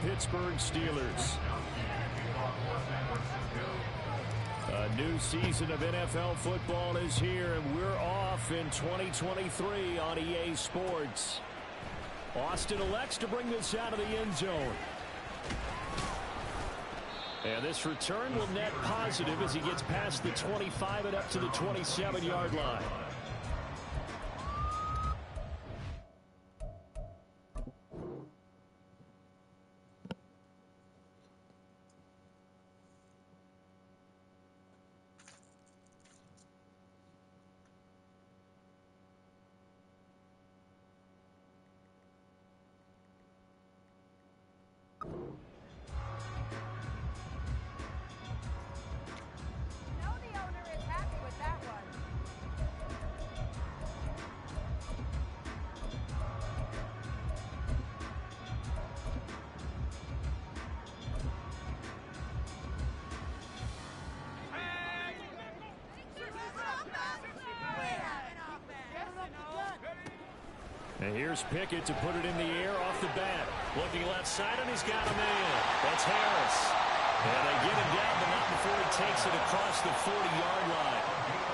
Pittsburgh Steelers. A new season of NFL football is here, and we're off in 2023 on EA Sports. Austin elects to bring this out of the end zone. And this return will net positive as he gets past the 25 and up to the 27-yard line. And here's Pickett to put it in the air off the bat. Looking left side, and he's got a man. That's Harris. And they get him down, but not before he takes it across the 40-yard line.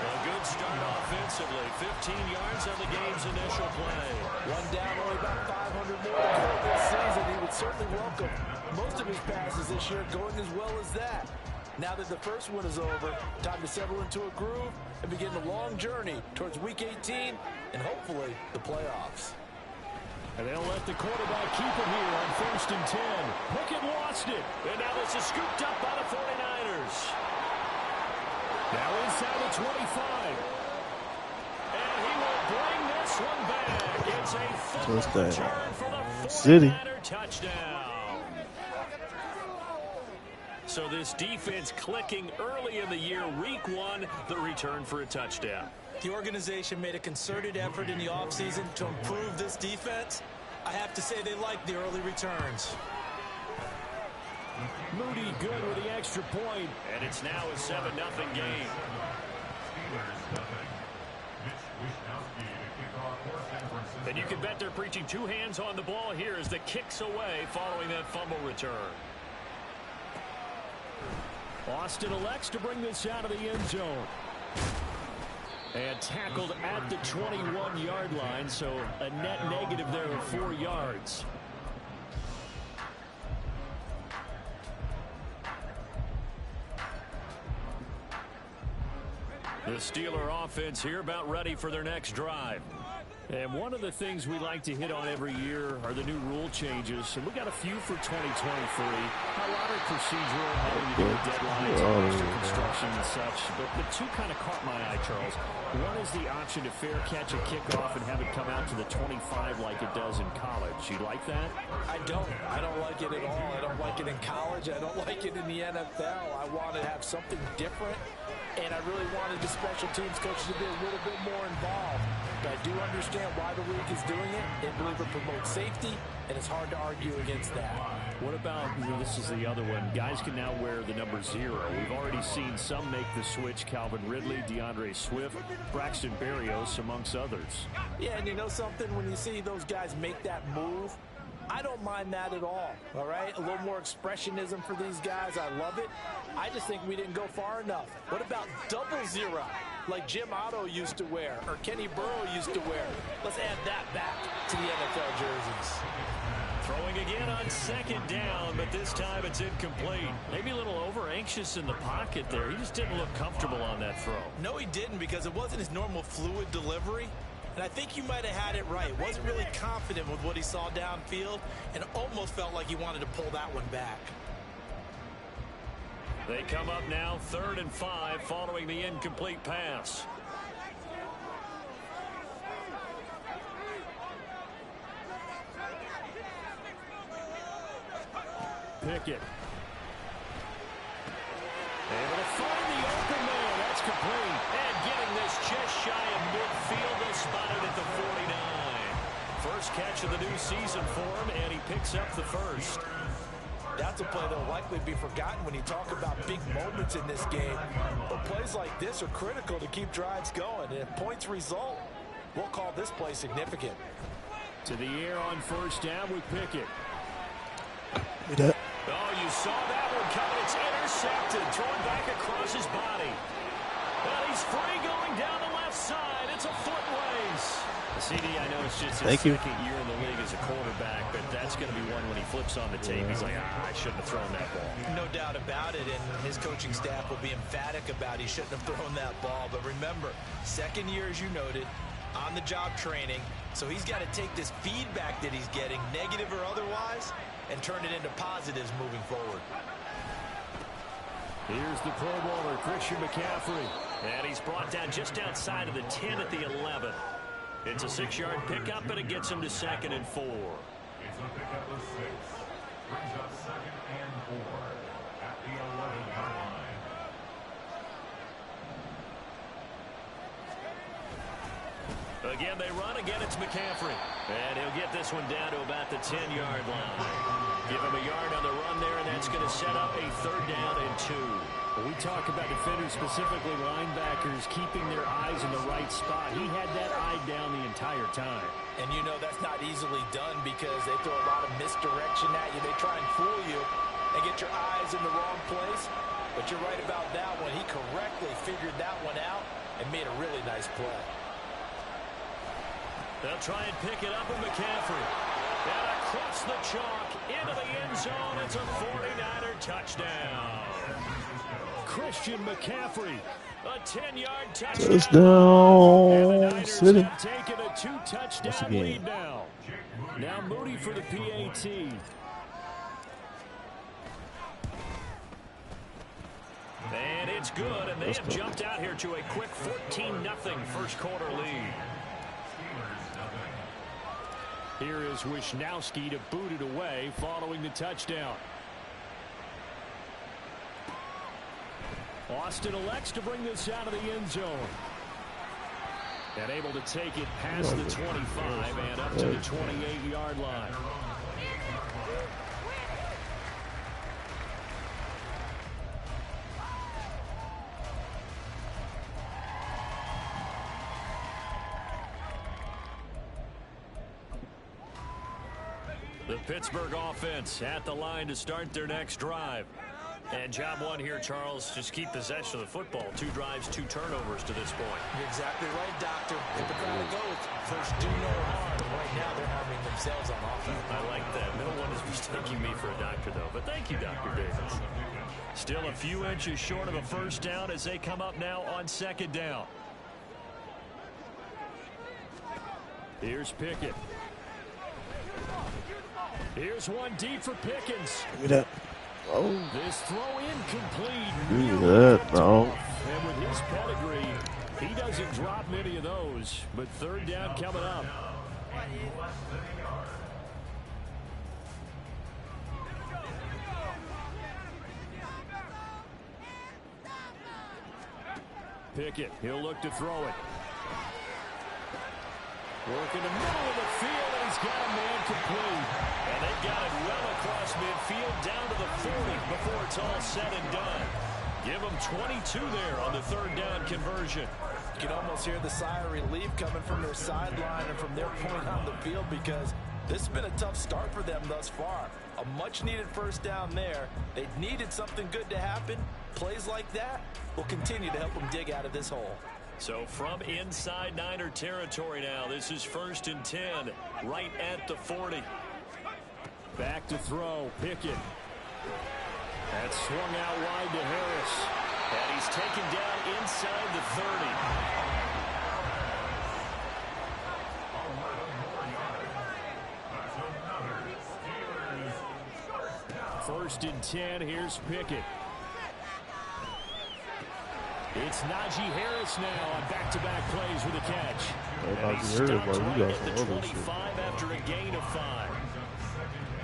A good start offensively. 15 yards on the game's initial play. One down, only about 500 more to go this season. He would certainly welcome most of his passes this year going as well as that. Now that the first one is over, time to settle into a groove and begin the long journey towards Week 18 and hopefully the playoffs. And they'll let the quarterback keep it here on 1st and 10. Pickett lost it. And now this is scooped up by the 49ers. Now inside the 25. And he will bring this one back. It's a full return for the 49er touchdown. So this defense clicking early in the year, week 1, the return for a touchdown. The organization made a concerted effort in the offseason to improve this defense. I have to say they like the early returns. Moody good with the extra point, and it's now a 7-0 game. And you can bet they're preaching 2 hands on the ball here as the kick's away following that fumble return. Austin elects to bring this out of the end zone. And tackled at the 21-yard line, so a net negative there of 4 yards. The Steeler offense here about ready for their next drive. And one of the things we like to hit on every year are the new rule changes. And we got a few for 2023. A lot of procedural, having to do with deadlines and extra construction and such. But the 2 kind of caught my eye, Charles. One is the option to fair catch a kickoff and have it come out to the 25 like it does in college. You like that? I don't like it at all. I don't like it in college. I don't like it in the NFL. I want to have something different. And I really wanted the special teams coaches to be a little bit more involved. But I do understand why the league is doing it. They believe it promotes safety, and it's hard to argue against that. What about, this is the other one, guys can now wear the number 0. We've already seen some make the switch. Calvin Ridley, DeAndre Swift, Braxton Berrios, amongst others. Yeah, and you know something? When you see those guys make that move, I don't mind that at all right? A little more expressionism for these guys. I love it. I just think we didn't go far enough. What about 00, like Jim Otto used to wear or Kenny Burrow used to wear? Let's add that back to the NFL jerseys. Throwing again on 2nd down, but this time it's incomplete. Maybe a little over-anxious in the pocket there. He just didn't look comfortable on that throw. No, he didn't, because it wasn't his normal fluid delivery. And I think you might have had it right. Wasn't really confident with what he saw downfield and almost felt like he wanted to pull that one back. They come up now 3rd and 5 following the incomplete pass. Pickett. Able to find the open man. That's complete. And getting this just shy of midfield. They spotted at the 49. First catch of the new season for him, and he picks up the first. That's a play that will likely be forgotten when you talk about big moments in this game. But plays like this are critical to keep drives going. And if points result, we'll call this play significant. To the air on 1st down with Pickett. Oh, you saw that one coming. It's intercepted. Thrown back across his body. Well, he's free going down the left side. It's a foot race. CD, I know it's just his second year in the league as a quarterback, but that's going to be one when he flips on the tape. He's like, I shouldn't have thrown that ball. No doubt about it, and his coaching staff will be emphatic about he shouldn't have thrown that ball. But remember, second year, as you noted, on-the-job training, so he's got to take this feedback that he's getting, negative or otherwise, and turn it into positives moving forward. Here's the Pro Bowler, Christian McCaffrey. And he's brought down just outside of the 10 at the 11. It's a 6-yard pickup, and it gets him to 2nd and 4. It's a pickup of 6. Brings up 2nd and 4 at the 11-yard line. Again, they run. Again, it's McCaffrey. And he'll get this one down to about the 10-yard line. Give him a yard on the run there, and that's going to set up a 3rd down and 2. When we talk about defenders, specifically linebackers, keeping their eyes in the right spot, he had that eye down the entire time. And you know that's not easily done because they throw a lot of misdirection at you. They try and fool you and get your eyes in the wrong place. But you're right about that one. He correctly figured that one out and made a really nice play. They'll try and pick it up with McCaffrey. And across the chalk, into the end zone. It's a 49er touchdown. Christian McCaffrey. A 10-yard touchdown. Touchdown. And the Niners have taken a 2-touchdown lead now. Now Moody for the PAT. And it's good, and they have jumped out here to a quick 14-0 first quarter lead. Here is Wisnowski to boot it away following the touchdown. Austin elects to bring this out of the end zone. And able to take it past the 25 and up to the 28-yard line. The Pittsburgh offense at the line to start their next drive. And job one here, Charles, just keep possession of the football. 2 drives, 2 turnovers to this point. You're exactly right, Doctor. Hippocratic oath. First, do no harm. Right now, they're harming themselves on offense. I like that. No one is mistaking me for a doctor, though. But thank you, Dr. Davis. Still a few inches short of a first down as they come up now on 2nd down. Here's Pickett. Here's one deep for Pickens. Look at that. Oh. This throw incomplete. Look at that, bro. And with his pedigree, he doesn't drop many of those. But 3rd down coming up. Pickett, he'll look to throw it. Work in the middle of the field, and he's got a man complete. And they've got it well across midfield down to the 40 before it's all said and done. Give them 22 there on the 3rd down conversion. You can almost hear the sigh of relief coming from their sideline and from their point on the field because this has been a tough start for them thus far. A much-needed first down there. They needed something good to happen. Plays like that will continue to help them dig out of this hole. So from inside Niner territory now, this is 1st and 10, right at the 40. Back to throw, Pickett. That's swung out wide to Harris. And he's taken down inside the 30. 1st and 10, here's Pickett. It's Najee Harris now on back-to-back plays with a catch. And he stops right at the 25 after a gain of 5.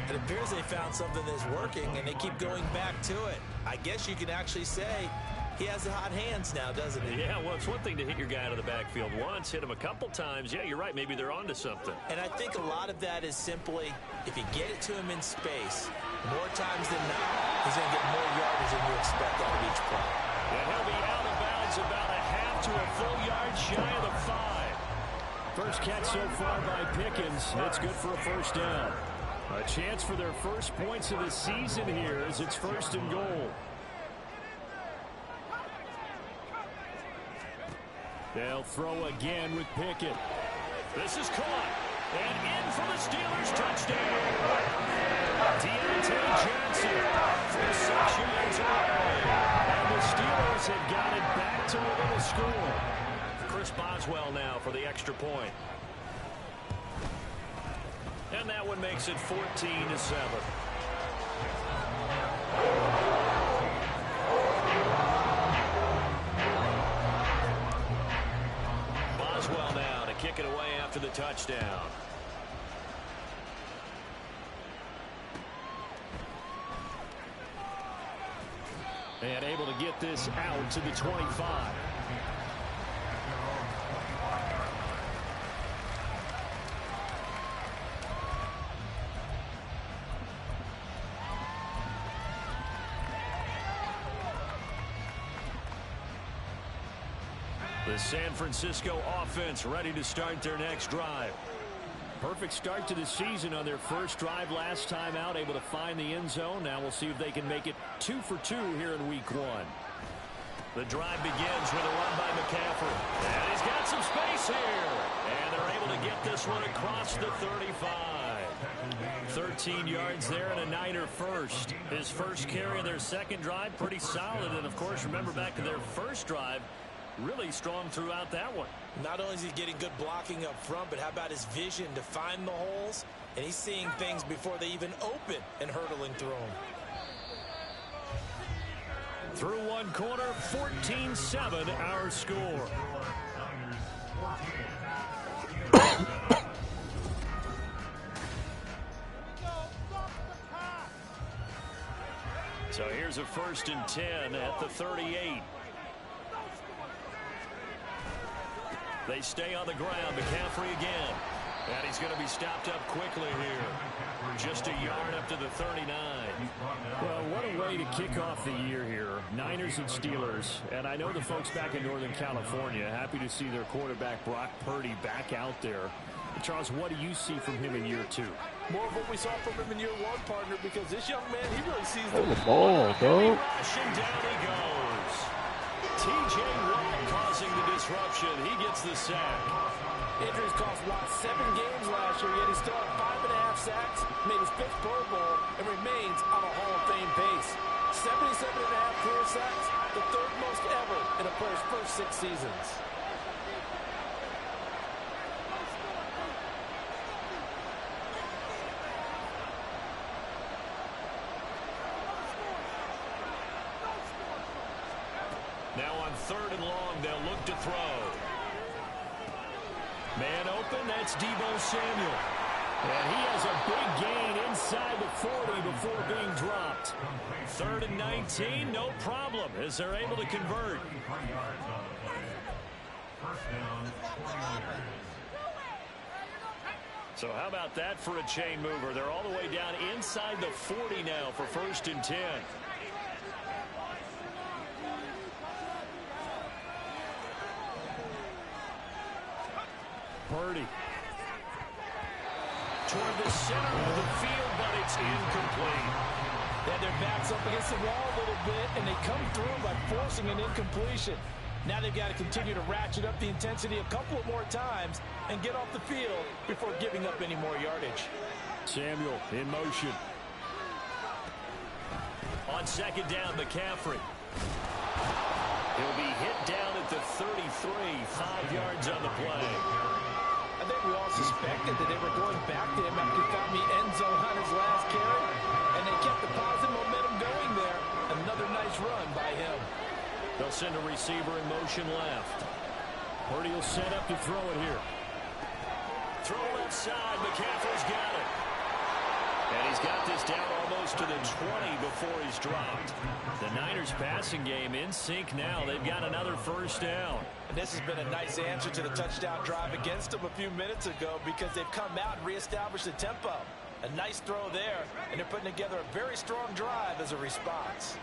It appears they found something that's working, and they keep going back to it. I guess you can actually say he has the hot hands now, doesn't he? Yeah, well, it's one thing to hit your guy out of the backfield once, hit him a couple times. Yeah, you're right. Maybe they're onto something. And I think a lot of that is simply if you get it to him in space, more times than not, he's going to get more yardage than you expect out of each play. And he'll be out of bounds about a half to a full yard shy of the 5. First catch so far by Pickens. It's good for a first down. A chance for their first points of the season here as it's 1st and goal. They'll throw again with Pickett. This is caught. And in for the Steelers touchdown. Deontay Johnson from 6 yards away. And the Steelers have got it back to within a score. Chris Boswell now for the extra point. And that one makes it 14-7. Boswell now to kick it away after the touchdown. And able to get this out to the 25. The San Francisco offense ready to start their next drive. Perfect start to the season on their first drive last time out, able to find the end zone. Now we'll see if they can make it 2 for 2 here in week 1. The drive begins with a run by McCaffrey. And he's got some space here. And they're able to get this one across the 35. 13 yards there and a Niner first. His first carry of their second drive, pretty solid. And, of course, remember back to their first drive, really strong throughout that one. Not only is he getting good blocking up front, but how about his vision to find the holes? And he's seeing things before they even open and hurdling through them. Through one quarter, 14-7 our score. So here's a 1st and 10 at the 38. They stay on the ground. McCaffrey again. And he's going to be stopped up quickly here. Just a yard up to the 39. Well, what a way to kick off the year here. Niners and Steelers. And I know the folks back in Northern California happy to see their quarterback Brock Purdy back out there. Charles, what do you see from him in year 2? More of what we saw from him in year 1, partner, because this young man, he really sees the ball, go. Rushing down he goes. T.J. Watt causing the disruption. He gets the sack. Injuries cost Watt 7 games last year, yet he still had 5.5 sacks, made his 5th Pro Bowl, and remains on a Hall of Fame pace. 77.5 career sacks, the 3rd most ever in a player's first 6 seasons. Now on 3rd and long, they'll look to throw. Man open, that's Deebo Samuel. And he has a big gain inside the 40 before being dropped. 3rd and 19, no problem, as they're able to convert. So how about that for a chain mover? They're all the way down inside the 40 now for 1st and 10. Purdy toward the center of the field, but it's incomplete. They had their backs up against the wall a little bit, and they come through by forcing an incompletion. Now they've got to continue to ratchet up the intensity a couple of more times and get off the field before giving up any more yardage. Samuel in motion. On 2nd down, McCaffrey. He'll be hit down at the 33, 5 yards on the play. I think we all suspected that they were going back to him after he found the end zone on his last carry, and they kept the positive momentum going there. Another nice run by him. They'll send a receiver in motion left. Purdy will set up to throw it here. Throw left side. McCaffrey's got it. And he's got this down almost to the 20 before he's dropped. The Niners passing game in sync now. They've got another 1st down. And this has been a nice answer to the touchdown drive against them a few minutes ago because they've come out and reestablished the tempo. A nice throw there, and they're putting together a very strong drive as a response.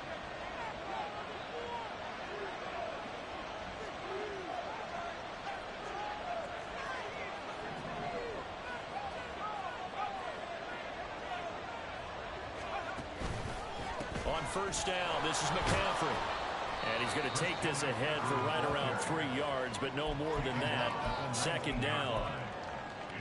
first down. This is McCaffrey. And he's going to take this ahead for right around 3 yards, but no more than that. Second down.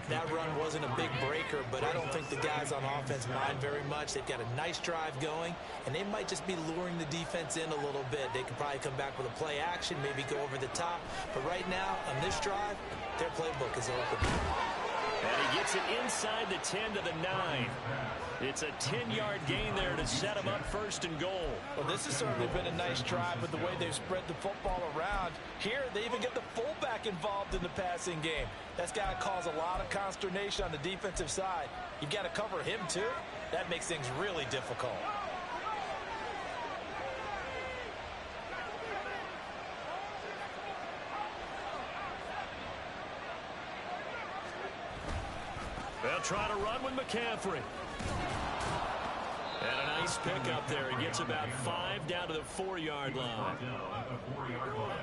That run wasn't a big breaker, but I don't think the guys on offense mind very much. They've got a nice drive going, and they might just be luring the defense in a little bit. They could probably come back with a play action, maybe go over the top. But right now, on this drive, their playbook is open. And he gets it inside the 10 to the 9. It's a 10-yard gain there to set him up first and goal. Well, this has certainly been a nice drive with the way they've spread the football around. Here, they even get the fullback involved in the passing game. That's got to cause a lot of consternation on the defensive side. You've got to cover him, too. That makes things really difficult. They'll try to run with McCaffrey. And a nice pickup there. He gets about 5 down to the 4-yard line. At the 4-yard line.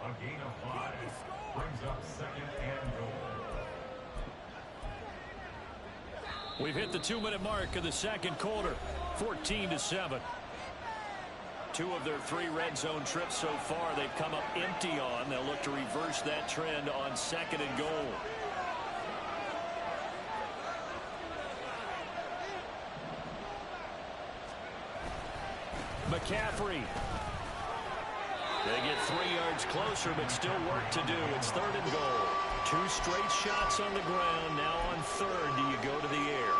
A gain of 5 brings up second and goal. We've hit the 2-minute mark of the second quarter. 14-7. 2 of their 3 red zone trips so far they've come up empty on. They'll look to reverse that trend on second and goal. McCaffrey. They get 3 yards closer, but still work to do. It's third and goal. 2 straight shots on the ground. Now on third, do you go to the air?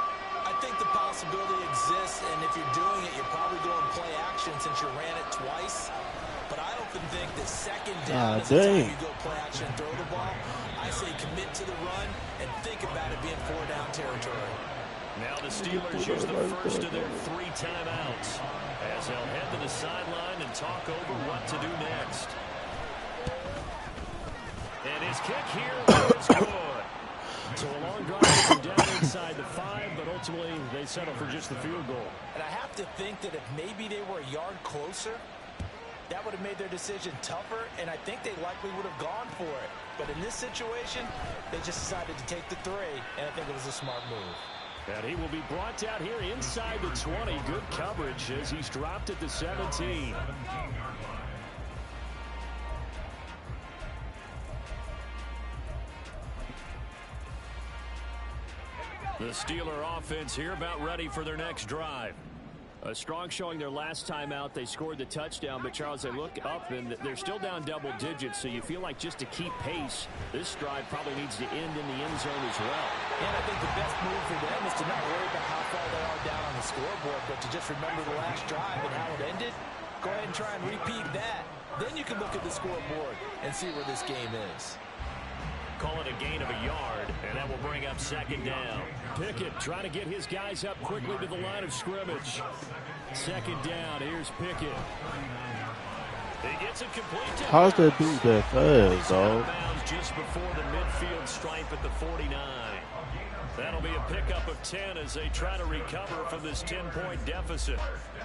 I think the possibility exists, and if you're doing it, you're probably going play action since you ran it twice. But I often think that second down is the time you go play action and throw the ball. I say commit to the run and think about it being 4-down territory. Now the Steelers use the first of their 3 timeouts as they'll head to the sideline and talk over what to do next. And his kick here is good. So a long drive down inside the 5, but ultimately they settle for just the field goal. And I have to think that if maybe they were a yard closer, that would have made their decision tougher, and I think they likely would have gone for it. But in this situation, they just decided to take the 3, and I think it was a smart move. And he will be brought down here inside the 20. Good coverage as he's dropped at the 17. The Steeler offense here about ready for their next drive. A strong showing their last time out. They scored the touchdown, but Charles, they look up and they're still down double digits, so you feel like just to keep pace, this drive probably needs to end in the end zone as well. And I think the best move for them is to not worry about how far they are down on the scoreboard, but to just remember the last drive and how it ended. Go ahead and try and repeat that. Then you can look at the scoreboard and see where this game is. Call it a gain of a yard, and that will bring up second down. Pickett trying to get his guys up quickly to the line of scrimmage. Second down, here's Pickett. He gets it complete to how's that dude that fast, dog? Just before the midfield stripe at the 49. That'll be a pickup of 10 as they try to recover from this 10-point deficit.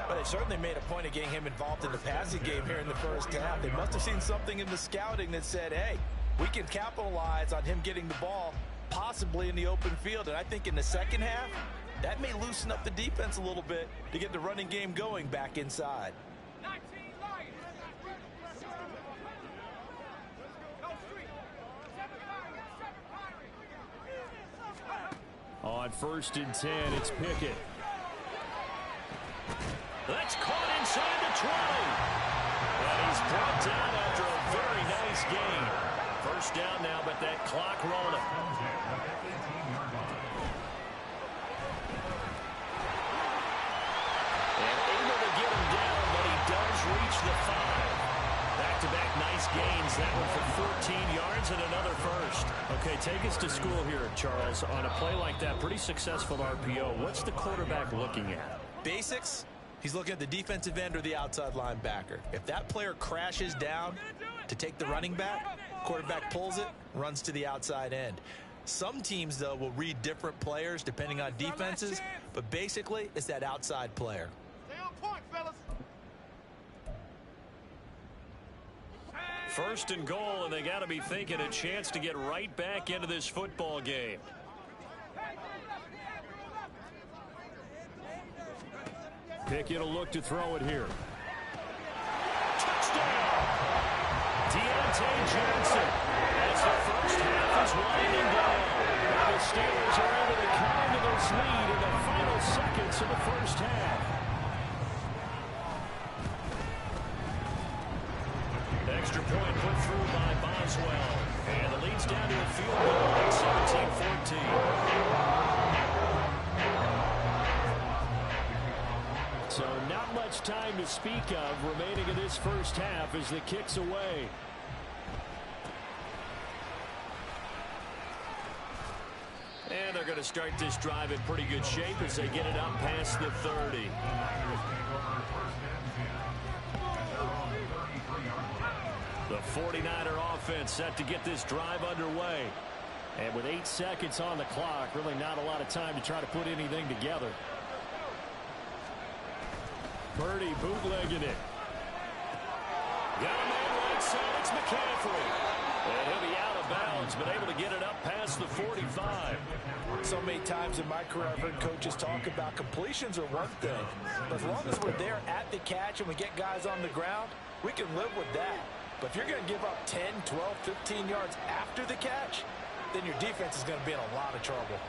But they certainly made a point of getting him involved in the passing game here in the first half. They must have seen something in the scouting that said, hey, we can capitalize on him getting the ball possibly in the open field. And I think in the second half, that may loosen up the defense a little bit to get the running game going back inside. On first and 10, it's Pickett. That's caught inside the 20. And he's brought down after a very nice gain. First down now, but that clock rolling. And able to get him down, but he does reach the 5. Back-to-back nice gains. That one for 14 yards and another first. Okay, take us to school here, Charles. On a play like that, pretty successful RPO. What's the quarterback looking at? Basics. He's looking at the defensive end or the outside linebacker. If that player crashes down to take the running back, quarterback pulls it, runs to the outside end. Some teams, though, will read different players depending on defenses, but basically it's that outside player. Stay on point, fellas. First and goal, and they got to be thinking a chance to get right back into this football game. Pickett will look to throw it here. Touchdown! Deontay Johnson as the first half is winding down. And the Steelers are able to come into this lead in the final seconds of the first half. Extra point put through by Boswell. And the lead's down to a field goal at 17-14. So not much time to speak of remaining in this first half as the kick's away. And they're going to start this drive in pretty good shape as they get it up past the 30. The 49er offense set to get this drive underway. And with 8 seconds on the clock, really not a lot of time to try to put anything together. Purdy bootlegging it. Got a man right side. It's McCaffrey. And he'll be out of bounds, but able to get it up past the 45. So many times in my career I've heard coaches talk about completions are one thing. But as long as we're there at the catch and we get guys on the ground, we can live with that. But if you're going to give up 10, 12, 15 yards after the catch, then your defense is going to be in a lot of trouble.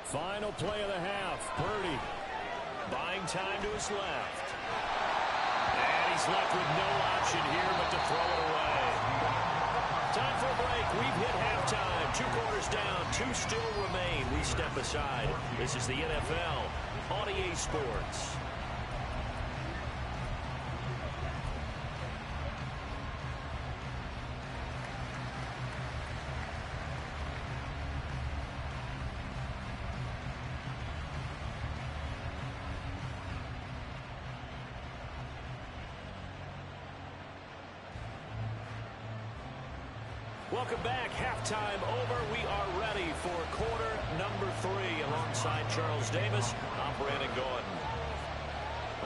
Final play of the half. Purdy buying time to his left. And he's left with no option here but to throw it away. Time for a break. We've hit halftime. 2 quarters down. 2 still remain. We step aside. This is the NFL on EA Sports. Welcome back. Halftime over. We are ready for quarter number 3 alongside Charles Davis. I'm Brandon Gordon.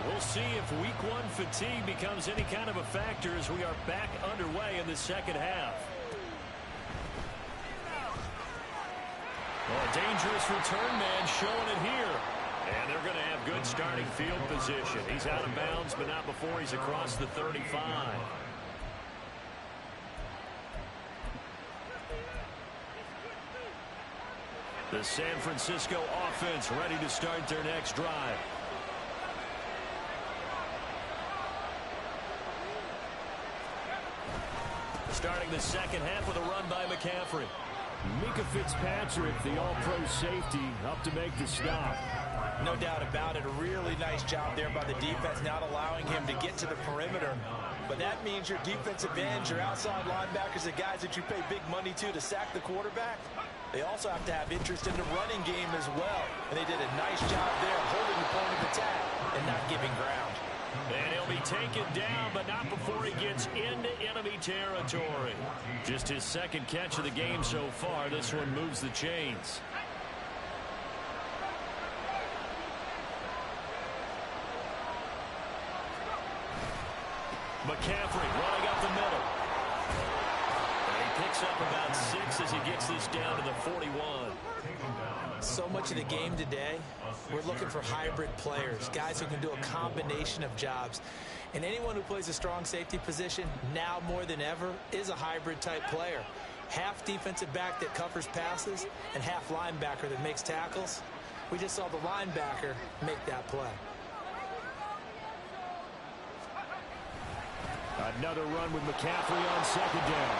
We'll see if week 1 fatigue becomes any kind of a factor as we are back underway in the second half. Well, a dangerous return man showing it here. And they're going to have good starting field position. He's out of bounds, but not before he's across the 35. The San Francisco offense ready to start their next drive. Starting the second half with a run by McCaffrey. Mika Fitzpatrick, the all-pro safety, up to make the stop. No doubt about it. A really nice job there by the defense, not allowing him to get to the perimeter. But that means your defensive ends, your outside linebackers, the guys that you pay big money to sack the quarterback, they also have to have interest in the running game as well. And they did a nice job there holding the point of attack and not giving ground. And he'll be taken down, but not before he gets into enemy territory. Just his second catch of the game so far. This one moves the chains. McCaffrey running up the middle. And he picks up about 6 as he gets this down to the 41. So much of the game today, we're looking for hybrid players, guys who can do a combination of jobs. And anyone who plays a strong safety position, now more than ever, is a hybrid type player. Half defensive back that covers passes and half linebacker that makes tackles. We just saw the linebacker make that play. Another run with McCaffrey on second down.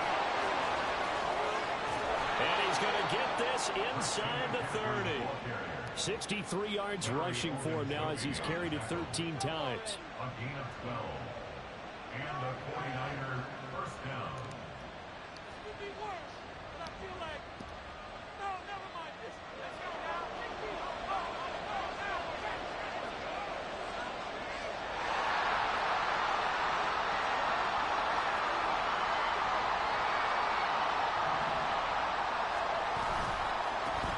And he's going to get this inside the 30. 63 yards rushing for him now as he's carried it 13 times. A gain of 12. And the 49er first down.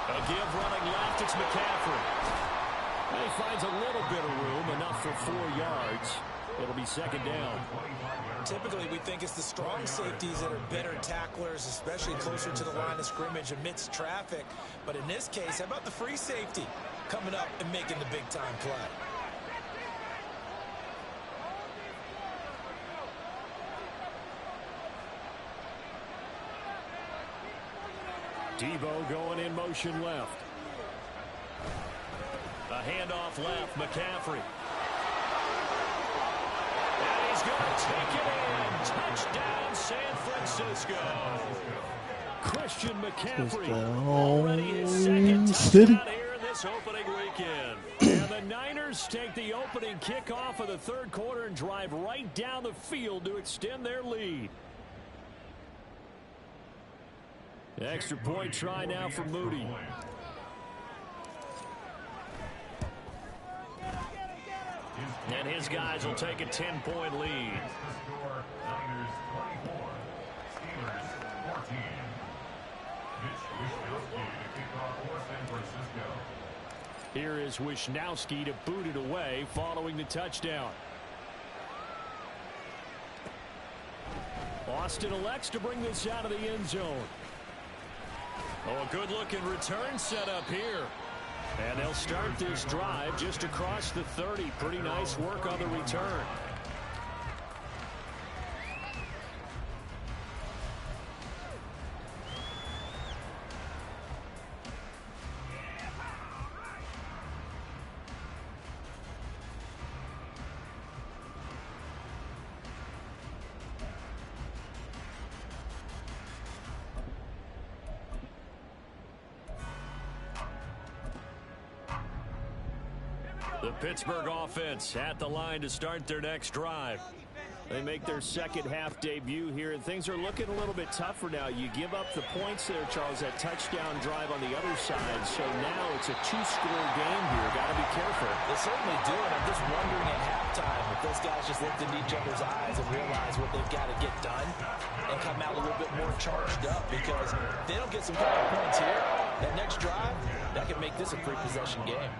A give running left, it's McCaffrey. He finds a little bit of room, enough for 4 yards. It'll be second down. Typically, we think it's the strong safeties that are better tacklers, especially closer to the line of scrimmage amidst traffic. But in this case, how about the free safety coming up and making the big-time play? Debo going in motion left. A handoff left, McCaffrey. And he's going to take it in. Touchdown, San Francisco. Christian McCaffrey already his second touchdown here in this opening weekend. And the Niners take the opening kickoff of the third quarter and drive right down the field to extend their lead. Extra point try now for Moody. And his guys will take a 10-point lead. Here is Wisnowski to boot it away following the touchdown. Austin elects to bring this out of the end zone. Oh, a good-looking return set up here. And they'll start this drive just across the 30. Pretty nice work on the return. The Pittsburgh offense at the line to start their next drive. They make their second half debut here, and things are looking a little bit tougher now. You give up the points there, Charles, that touchdown drive on the other side. So now it's a two-score game here. Got to be careful. They certainly do, and I'm just wondering at halftime if those guys just looked into each other's eyes and realize what they've got to get done and come out a little bit more charged up, because if they don't get some kind of points here, that next drive, that could make this a three-possession game.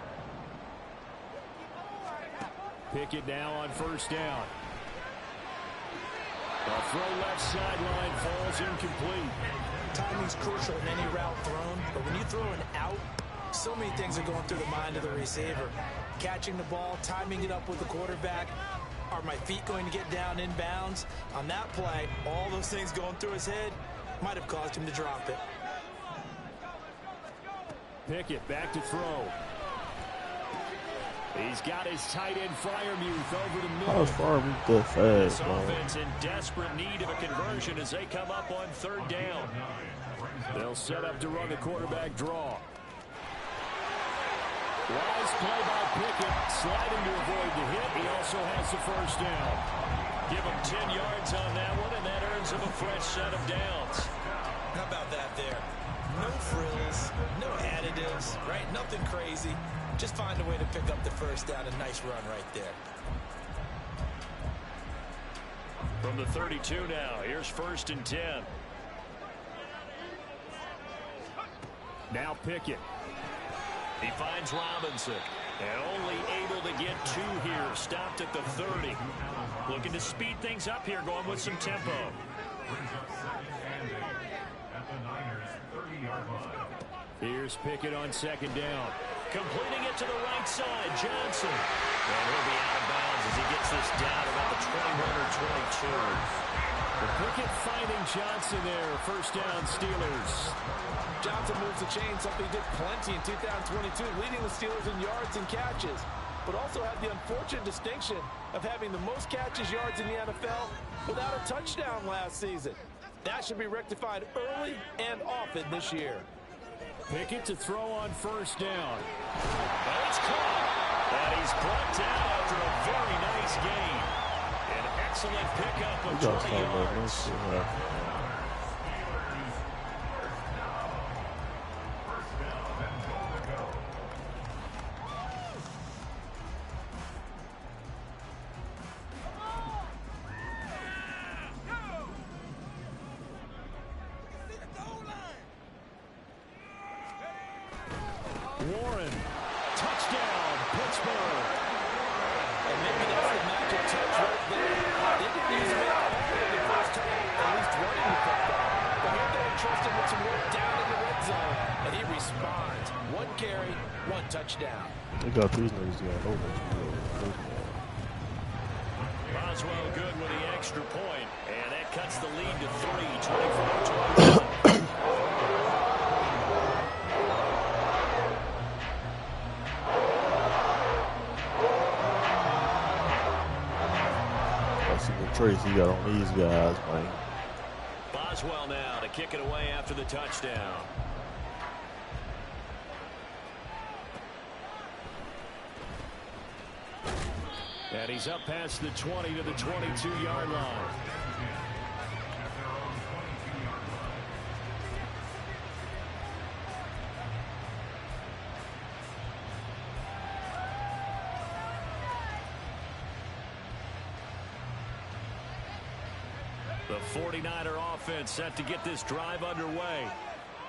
Pickett now on first down. A throw left sideline falls incomplete. Timing's crucial in any route thrown, but when you throw an out, so many things are going through the mind of the receiver. Catching the ball, timing it up with the quarterback. Are my feet going to get down inbounds? On that play, all those things going through his head might have caused him to drop it. Pickett back to throw. He's got his tight end Freiermuth over the middle. How's Freiermuth that fast, This offense in desperate need of a conversion as they come up on third down. They'll set up to run the quarterback draw. Wise play by Pickett, sliding to avoid the hit. He also has the first down. Give him 10 yards on that one, and that earns him a fresh set of downs. How about that there? No frills, no additives, right? Nothing crazy. Just find a way to pick up the first down. A nice run right there. From the 32 now, here's 1st and 10. Now Pickett. He finds Robinson. And only able to get 2 here. Stopped at the 30. Looking to speed things up here, going with some tempo. Here's Pickett on second down. Completing it to the right side, Johnson. And he'll be out of bounds as he gets this down about the 21 or 22. The Pickett finding Johnson there. First down, Steelers. Johnson moves the chain, something he did plenty in 2022, leading the Steelers in yards and catches, but also had the unfortunate distinction of having the most catches yards in the NFL without a touchdown last season. That should be rectified early and often this year. Pickett to throw on first down. And it's caught. And he's brought down after a very nice gain. An excellent pickup of 20 yards. Warren, touchdown, Pittsburgh. And maybe that's the magic touch right there. They didn't use him at all in the first time, at least running the football. But here they entrust him with some work down in the red zone, and he responds. 1 carry, 1 touchdown. They got these niggas going over. Boswell good with the extra point, and that cuts the lead to 3, 24-21. See the trace he got on these guys, man. Boswell now to kick it away after the touchdown. And he's up past the 20 to the 22-yard line. The 49er offense set to get this drive underway.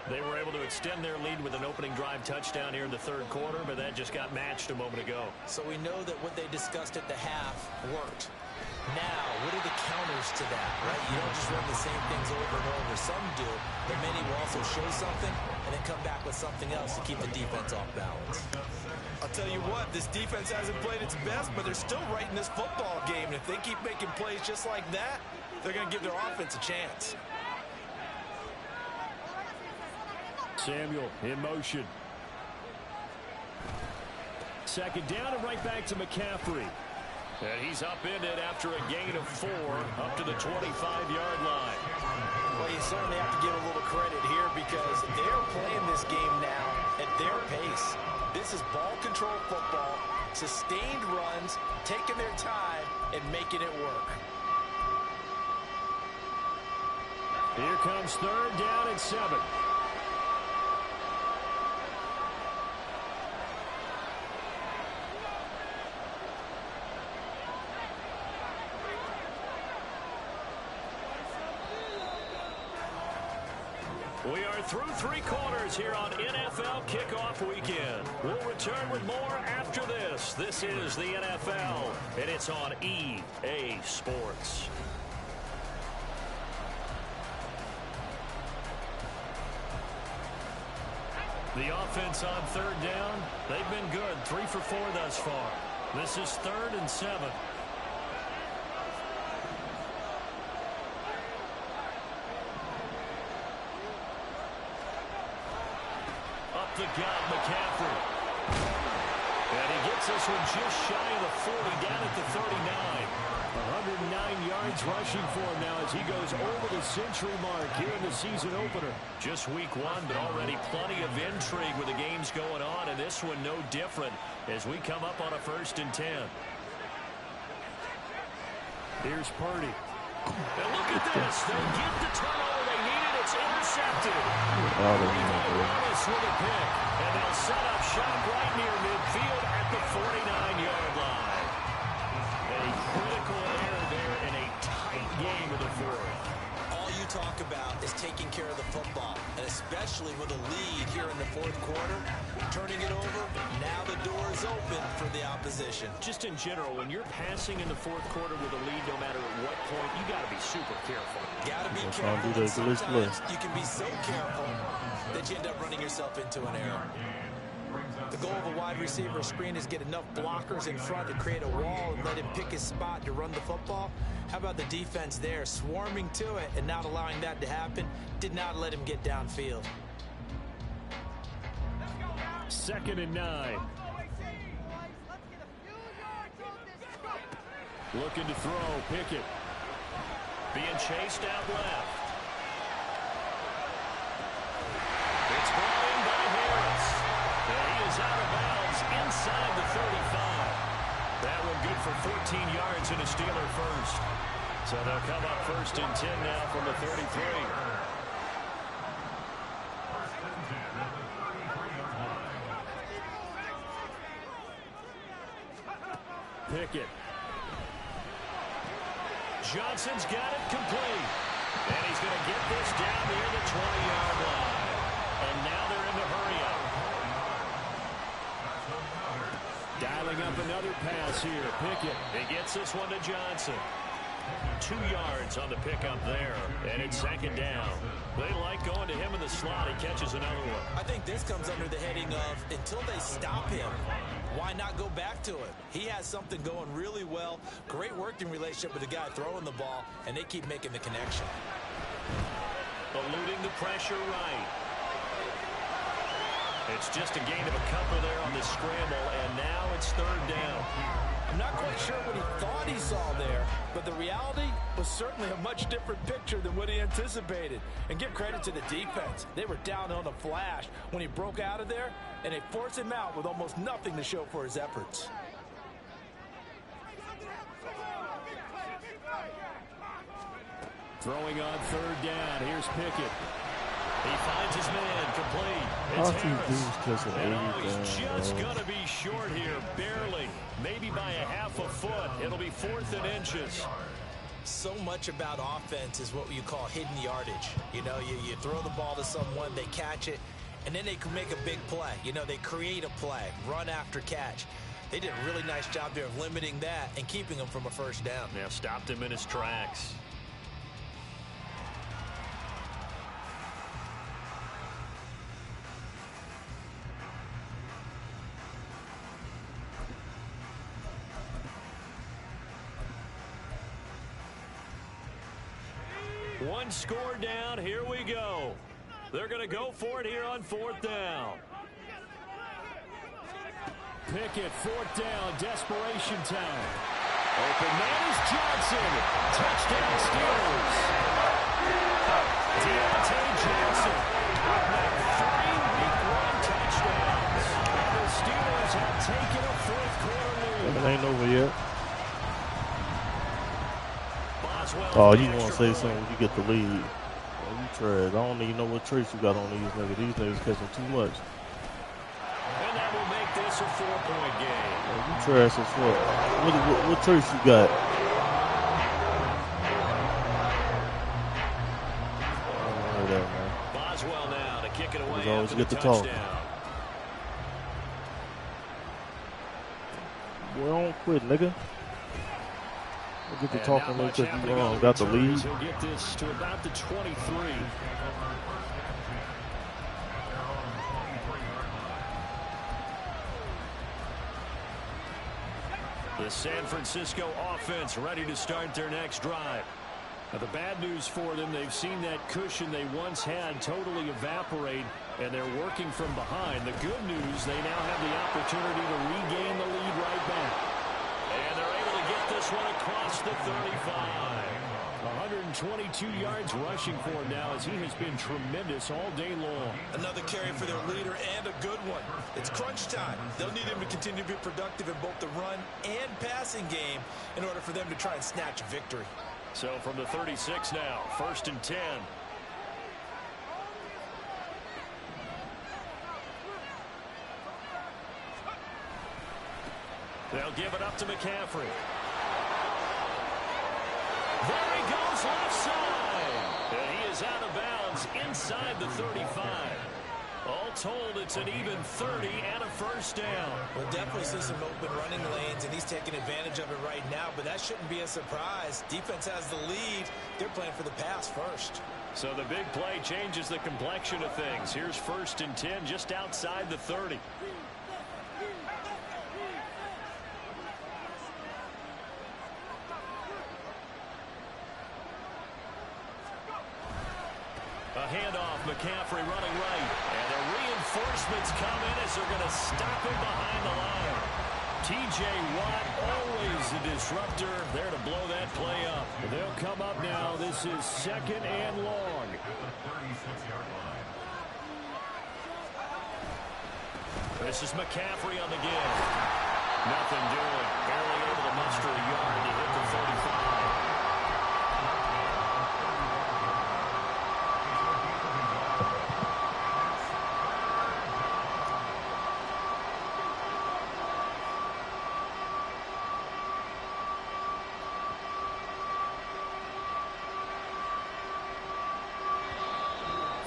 They were able to extend their lead with an opening drive touchdown here in the third quarter, but that just got matched a moment ago. So we know that what they discussed at the half worked. Now, what are the counters to that, right? You don't just run the same things over and over. Some do, but many will also show something and then come back with something else to keep the defense off balance. I'll tell you what, this defense hasn't played its best, but they're still right in this football game. And if they keep making plays just like that, they're going to give their offense a chance. Samuel in motion. Second down and right back to McCaffrey. And he's upended after a gain of 4 up to the 25-yard line. Well, you certainly have to give a little credit here because they're playing this game now at their pace. This is ball control football, sustained runs, taking their time and making it work. Here comes third down and 7. We are through 3 quarters here on NFL Kickoff Weekend. We'll return with more after this. This is the NFL, and it's on EA Sports. The offense on third down, they've been good. 3 for 4 thus far. This is 3rd and 7. The gut, McCaffrey. And he gets this one just shy of the 40, down at the 39. 109 yards rushing for him now as he goes over the century mark here in the season opener. Just week 1, but already plenty of intrigue with the games going on, and this one no different as we come up on a 1st and 10. Here's Purdy. And look at this. They get the turnover they needed. It's intercepted. Wallace with a pick. And they'll set up shop right near midfield at the 49-yard line. A critical error there in a tight game of the 4th. All you talk about is taking care of the football, and especially with a lead here in the 4th quarter, turning it over, now the door is open for the opposition. Just in general, when you're passing in the 4th quarter with a lead, no matter at what point, you got to be super careful. Got to be careful. Sometimes you can be so careful that you end up running yourself into an error. The goal of a wide receiver screen is get enough blockers in front to create a wall and let him pick his spot to run the football. How about the defense there, swarming to it and not allowing that to happen? Did not let him get downfield. 2nd and 9. Looking to throw, Pickett. Being chased out left. It's brought in by Harris. And he is out of bounds inside the 35. That one good for 14 yards and a Steeler first. So they'll come up 1st and 10 now from the 33. Pickett. Johnson's got it complete. And he's going to get this down near the 20-yard line. And now they're in the hurry up. Dial Dialing up another pass here. Pickett. He gets this one to Johnson. 2 yards on the pickup there, and it's second down. They like going to him in the slot. He catches another one. I think this comes under the heading of until they stop him, why not go back to it? He has something going really well. Great working relationship with the guy throwing the ball, and they keep making the connection. Eluding the pressure right. It's just a gain of a couple there on the scramble, and now it's third down. I'm not quite sure what he thought he saw there, but the reality was certainly a much different picture than what he anticipated. And give credit to the defense. They were down on a flash when he broke out of there, and they forced him out with almost nothing to show for his efforts. Throwing on third down. Here's Pickett. He finds his man complete. It's Harris. And he's just going to be short here, barely. Maybe by a half a foot. It'll be 4th and inches. So much about offense is what you call hidden yardage. You know, you throw the ball to someone, they catch it, and then they can make a big play. You know, they create a play, run after catch. They did a really nice job there of limiting that and keeping him from a first down. Now stopped him in his tracks. One score down. Here we go. They're going to go for it here on 4th down. Pickett, 4th down, desperation time. Open man is Johnson. Touchdown Steelers. Deontay Johnson. Now 3 Week 1 touchdowns. And the Steelers have taken a 4th quarter lead. It ain't over yet. Oh, you want to say something when you get the lead. Oh, you trash. I don't even know what traits you got on these niggas. These niggas catching too much. And that will make this a 4-point game. Oh, you trash as fuck. What traits you got? I don't know that, man. Boswell now to kick it away. You always After get the to talk. touchdown. Boy, don't quit, nigga. Get to talking because you got the lead. He'll get this to about the 23. The San Francisco offense ready to start their next drive. Now, the bad news for them, they've seen that cushion they once had totally evaporate, and they're working from behind. The good news, they now have the opportunity to regain the lead right back. And they're able to get this one across the 35. 122 yards rushing for him now, as he has been tremendous all day long. Another carry for their leader and a good one. It's crunch time. They'll need him to continue to be productive in both the run and passing game in order for them to try and snatch a victory. So from the 36 now, 1st and 10. They'll give it up to McCaffrey. There he goes left side. And he is out of bounds inside the 35. All told, it's an even 30 and a first down. We'll definitely see some open running lanes, and he's taking advantage of it right now, but that shouldn't be a surprise. Defense has the lead. They're playing for the pass first. So the big play changes the complexion of things. Here's 1st and 10 just outside the 30. A handoff, McCaffrey running right. And the reinforcements come in as they're going to stop him behind the line. T.J. Watt, always a disruptor, there to blow that play up. They'll come up now. This is 2nd and long. This is McCaffrey on the give. Nothing doing. Barely able to muster a yard to hit the 35.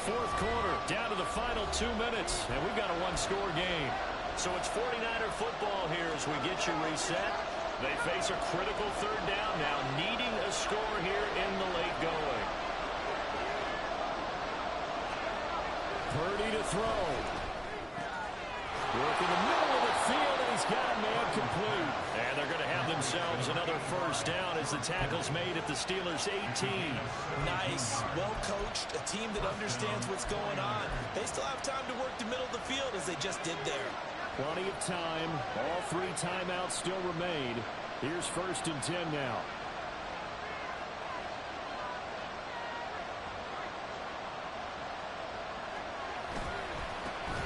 Fourth quarter, down to the final 2 minutes, and we've got a one-score game. So it's 49er football here as we get you reset. They face a critical third down now, needing a score here in the late going. Purdy to throw. Work in the middle of the field, and he's got a man complete. And they're going to have themselves another first down as the tackle's made at the Steelers' 18. Nice, well coached, a team that understands what's going on. They still have time to work the middle of the field as they just did there. Plenty of time. All 3 timeouts still remain. Here's 1st and 10 now.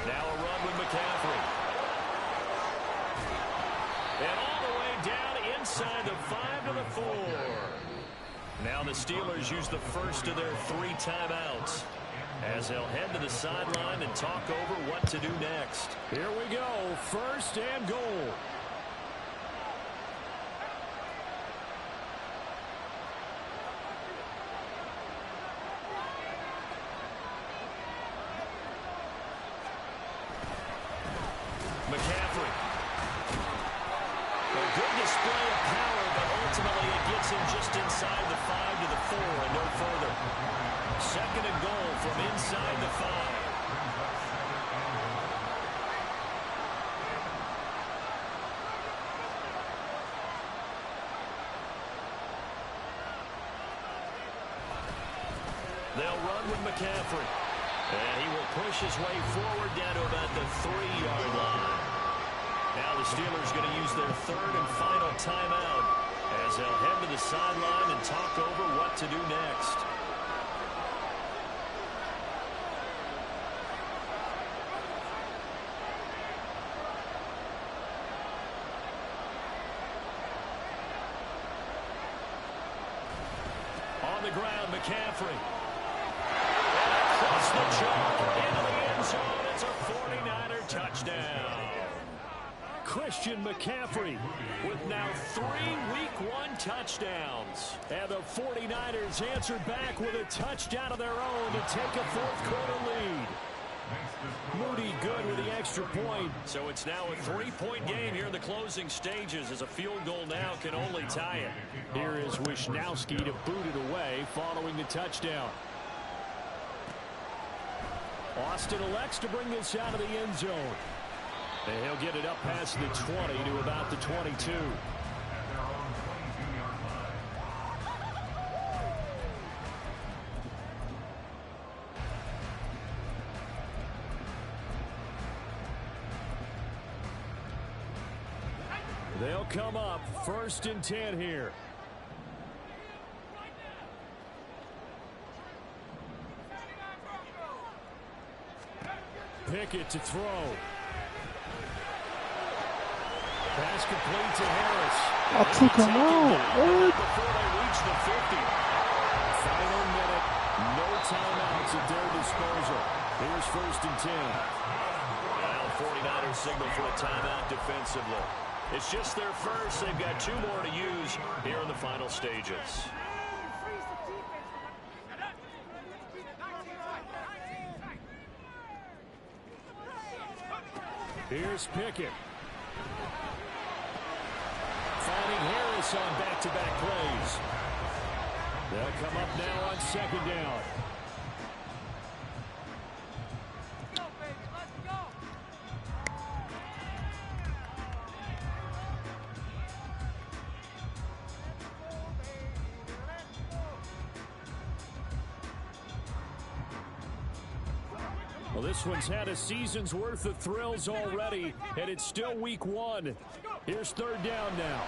Now a run with McCaffrey. And all the way down inside the 5 to the 4. Now the Steelers use the first of their 3 timeouts as they'll head to the sideline and talk over what to do next. Here we go, 1st and goal. McCaffrey. A good display of power, but ultimately it gets him just inside the 5 to the 4 and no further. 2nd and goal from inside the 5. They'll run with McCaffrey. And he will push his way forward down to about the 3-yard line. Now the Steelers going to use their 3rd and final timeout as they'll head to the sideline and talk over what to do next. On the ground, McCaffrey. Across the chalk, into the end zone. It's a 49er touchdown. Christian McCaffrey with now 3 Week 1 touchdowns. And the 49ers answer back with a touchdown of their own to take a 4th quarter lead. Moody good with the extra point. So it's now a 3-point game here in the closing stages as a field goal now can only tie it. Here is Wisnowski to boot it away following the touchdown. Austin elects to bring this out of the end zone. And he'll get it up past the 20 to about the 22. They'll come up 1st and 10 here. Pickett to throw. Pass complete to Harris. I took him out. What? Before they reach the 50. Final minute. No timeouts at their disposal. Here's 1st and 10. Now 49ers signal for a timeout defensively. It's just their first. They've got 2 more to use here in the final stages. Here's Pickett. Finding Harris on back-to-back plays. They'll come up now on 2nd down. Well, this one's had a season's worth of thrills already, and it's still Week 1. Here's 3rd down now.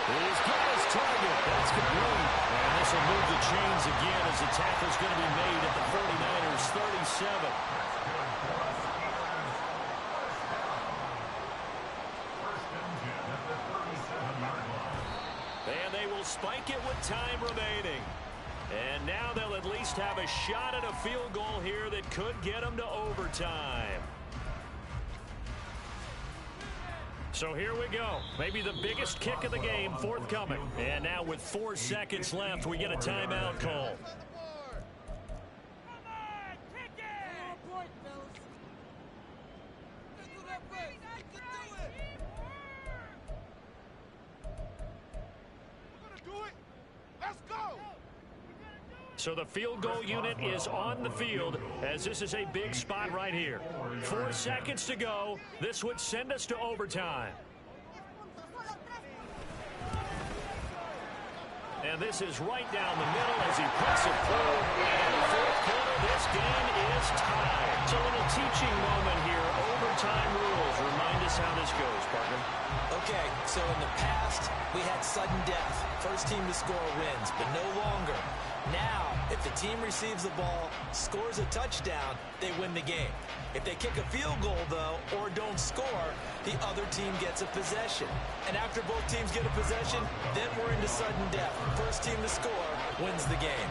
He's got his target. That's complete. And this will move the chains again as the tackle's going to be made at the 49ers' 37. And they will spike it with time remaining. And now they'll at least have a shot at a field goal here that could get them to overtime. So here we go. Maybe the biggest kick of the game forthcoming. And now with 4 seconds left, we get a timeout call. So the field goal unit is on the field as this is a big spot right here. 4 seconds to go. This would send us to overtime. And this is right down the middle as he puts it through. And in the fourth quarter, this game is tied. So a little teaching moment here. Overtime rules. Remind us how this goes, partner. Okay, so in the past, we had sudden death. First team to score wins, but no longer. Now, if the team receives the ball, scores a touchdown, they win the game. If they kick a field goal, though, or don't score, the other team gets a possession. And after both teams get a possession, then we're into sudden death. First team to score wins the game.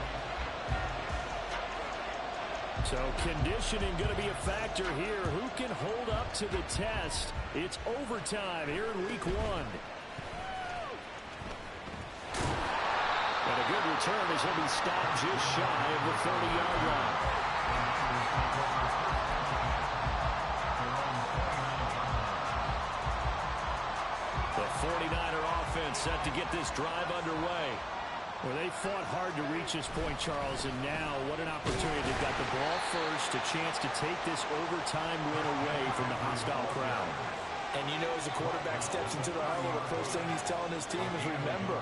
So conditioning going to be a factor here. Who can hold up to the test? It's overtime here in week 1. And a good return as he'll be stopped just shy of the 30-yard line. The 49er offense set to get this drive underway. Well, they fought hard to reach this point, Charles, and now what an opportunity. They've got the ball first, a chance to take this overtime win away from the hostile crowd. And you know, as the quarterback steps into the huddle, the first thing he's telling his team is, remember,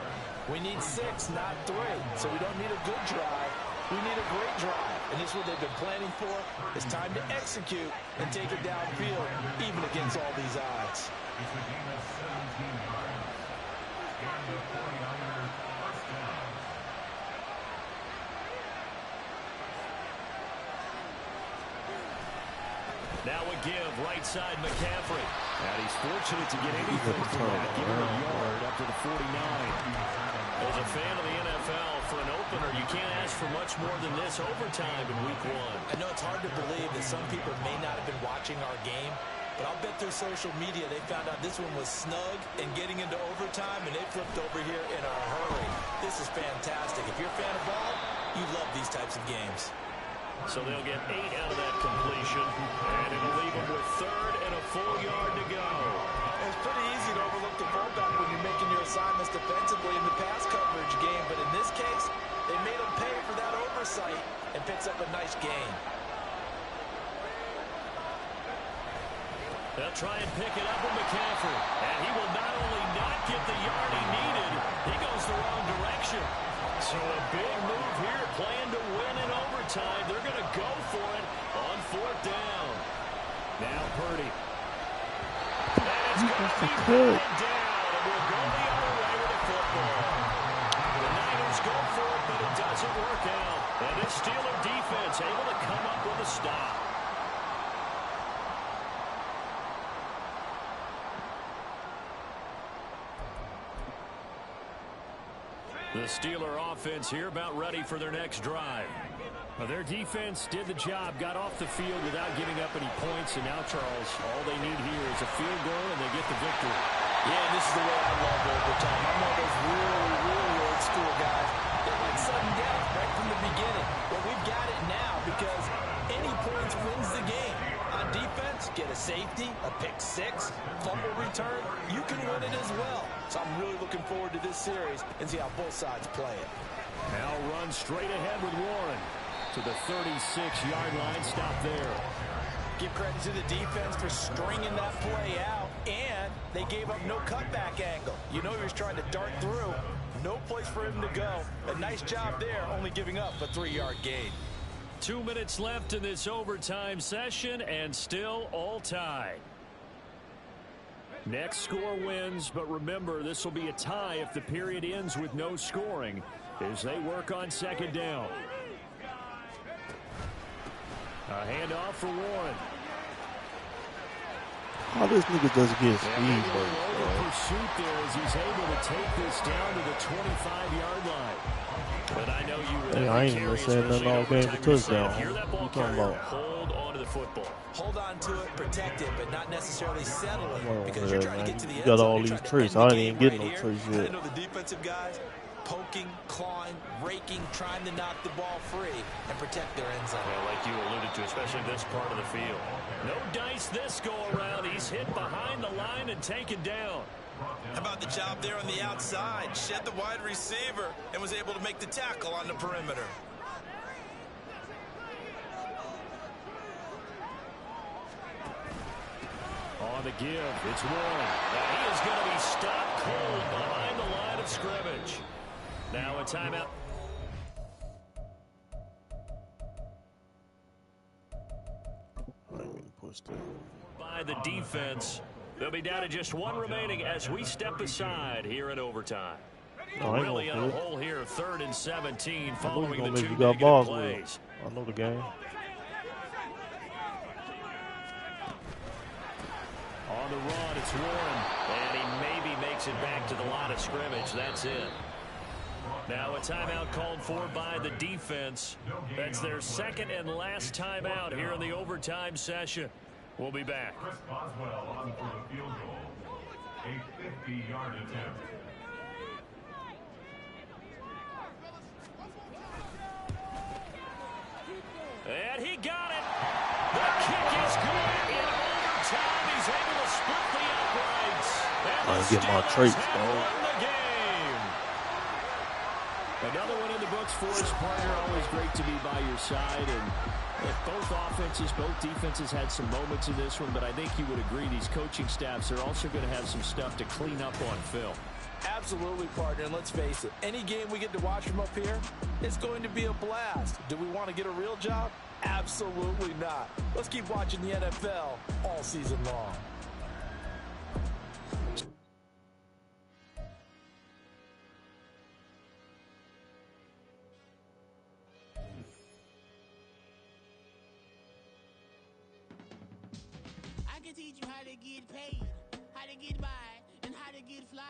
we need 6, not 3. So we don't need a good drive. We need a great drive. And this is what they've been planning for. It's time to execute and take it downfield, even against all these odds. It's a game of 17 yards. And the 49ers first down. Now a give, right side McCaffrey. And he's fortunate to get anything from that, giving a yard up to the 49. As a fan of the NFL, for an opener, you can't ask for much more than this overtime in week 1. I know it's hard to believe that some people may not have been watching our game, but I'll bet through social media they found out this one was snug and getting into overtime, and they flipped over here in a hurry. This is fantastic. If you're a fan of ball, you love these types of games. So they'll get 8 out of that completion, and it'll leave them with 3rd and a full yard to go. It's pretty easy to overlook the fullback when you're making your assignments defensively in the pass coverage game, but in this case, they made him pay for that oversight and picks up a nice gain. They'll try and pick it up with McCaffrey, and he will not only not get the yard he needed, he goes the wrong direction. So a big move here, playing to win in overtime. They're going to go for it on 4th down. Now Purdy. And it's going to be batted down, and we'll go the other way with the football. The Niners go for it, but it doesn't work out. And this Steeler defense able to come up with a stop. The Steeler offense here about ready for their next drive. Well, their defense did the job, got off the field without giving up any points, and now, Charles, all they need here is a field goal, and they get the victory. Yeah, this is the way I love overtime. I'm one of those really old school guys. They want sudden death right from the beginning. Well, we've got it now because any points wins the game. On defense, get a safety, a pick 6, fumble return, you can win it as well. So I'm really looking forward to this series and see how both sides play it. Now run straight ahead with Warren to the 36-yard line. Stop there. Give credit to the defense for stringing that play out, and they gave up no cutback angle. You know he was trying to dart through. No place for him to go. A nice job there, only giving up a 3-yard gain. 2 minutes left in this overtime session, and still all tied. Next score wins, but remember, this will be a tie if the period ends with no scoring as they work on 2nd down. A handoff for Warren. How this nigga doesn't get speed first, Pursuit there as he's able to take this down to the 25-yard line. But I know you I ain't even saying nothing all game for touchdown. Hear that ball carrier, hold on to the football. Hold on to it, protect it, but not necessarily settle it because you're trying to get to the end zone. You got all these traits. I ain't even getting no traits yet. I know the defensive guys poking, clawing, raking, trying to knock the ball free and protect their end zone. Well, like you alluded to, especially this part of the field. No dice this go around. He's hit behind the line and taken down. How about the job there on the outside? Shed the wide receiver and was able to make the tackle on the perimeter. On the give, it's Warren. And he is going to be stopped cold behind the line of scrimmage. Now a timeout. By the defense. They'll be down to just one remaining as we step aside here in overtime. Really in a hole here, 3rd and 17 following the 2 negative plays. I know the game. On the run, it's Warren. And he maybe makes it back to the line of scrimmage. That's it. Now a timeout called for by the defense. That's their 2nd and last timeout here in the overtime session. We'll be back. Chris Boswell on for the field goal. A 50-yard attempt. And he got it. The kick is good in overtime. He's able to split the uprights. And I get my traits, dog. Another one in the books for his partner. Always great to be by your side. And both offenses, both defenses had some moments in this one, but I think you would agree these coaching staffs are also going to have some stuff to clean up on film. Absolutely, partner, and let's face it, any game we get to watch from up here, it's going to be a blast. Do we want to get a real job? Absolutely not. Let's keep watching the NFL all season long. I can teach you how to get paid, how to get by, and how to get fly.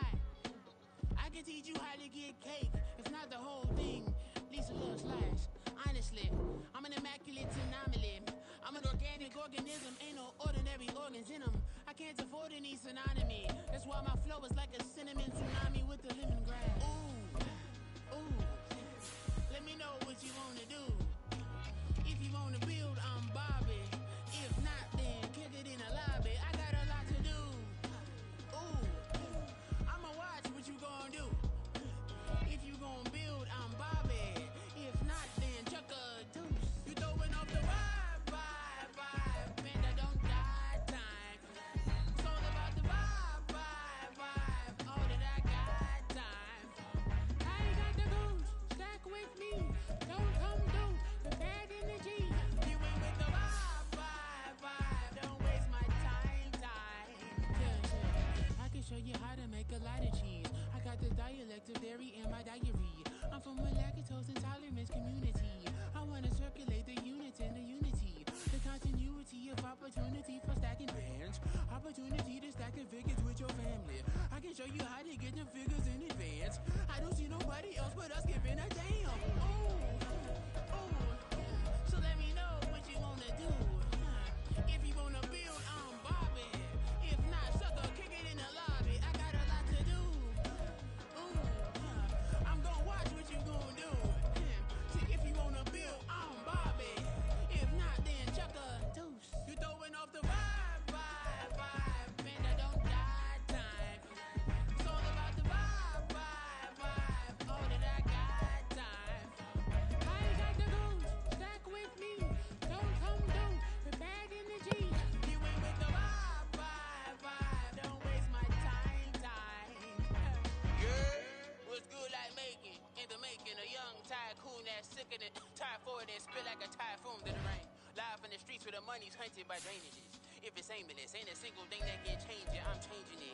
I can teach you how to get cake, if not the whole thing, at least a little slice. Honestly, I'm an immaculate anomaly. I'm an organic organism, ain't no ordinary organs in them. I can't afford any synonymy. That's why my flow is like a cinnamon tsunami with the lemongrass. Ooh, ooh. Let me know what you wanna do. If you wanna build, I'm Bobby. If not, then kick it in the lobby. I got a lot to do. Ooh, I'ma watch what you gonna do. If you gonna build, I'm Bobby. If not, then chuck a deuce. You throwing off the vibe, man, I don't die time. It's all about the vibe, all that I got time. I ain't got the goose, stack with me. Don't come through the bad energy. You ain't with the vibe, don't waste my time. Yeah, I can show you how to make a lot of cheese. I got the dialect of dairy in my diary. I'm from a lactose intolerance community. I wanna circulate the units and the unity. The continuity of opportunity for stacking bands. Opportunity to stack the figures with your family. I can show you how to get the figures in advance. I don't see nobody else but us giving a damn. Ooh, so let me know what you wanna do. If you wanna build, I'm Bobby. If not, sucker, kick it in the lobby. I got a lot to do. Ooh, I'm gonna watch what you gonna do. See, if you wanna build, I'm Bobby. If not, then chuck a deuce. You throwing off the vibe, man, I don't die time. It's all about the vibe, all that I got time. I ain't got the goose, stack with me. Don't come through the bad energy. You ain't with the vibe, don't waste my time. Yeah, what's good like making? In the making, a young tycoon that's sickening. Tired for it and spit like a typhoon to the rain. Live in the streets where the money's hunted by drainages. If it's aimless, ain't a single thing that can change it. I'm changing it.